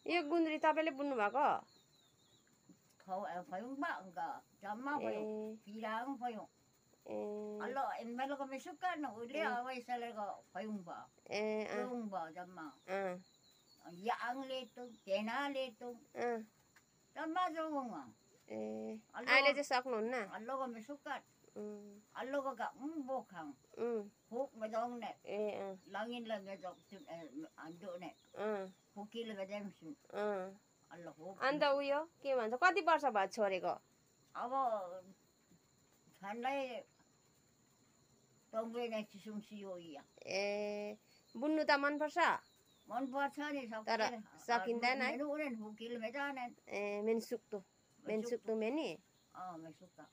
यो गुन्द्री तपाईँले बुन्नु भएको? Phayung ba enggak? Jama phayung. Pirang phayung. Alo, embelo ko misuka no uli away sa lego phayung ba. Phayung ba jama. Yaang letung, kena letung. Jama jong. अहिले चाहिँ सक्नुहुन्न? Alo ko misuka. Alo ko ka bokang. Huk medong ne. Langin lang medong ando ne. Hukil medong sun. अन्त उयो के भन्छ कति वर्ष भयो छोडेको? अब ठन्डै टङ्गे नै चिसुमसियो या बुन्नु त मन पर्छ? मन पर्छ नि तर सकिँदैन है? उनेन हुकिल मेजाने मेन सुक्तो मेनी मेसुक्ता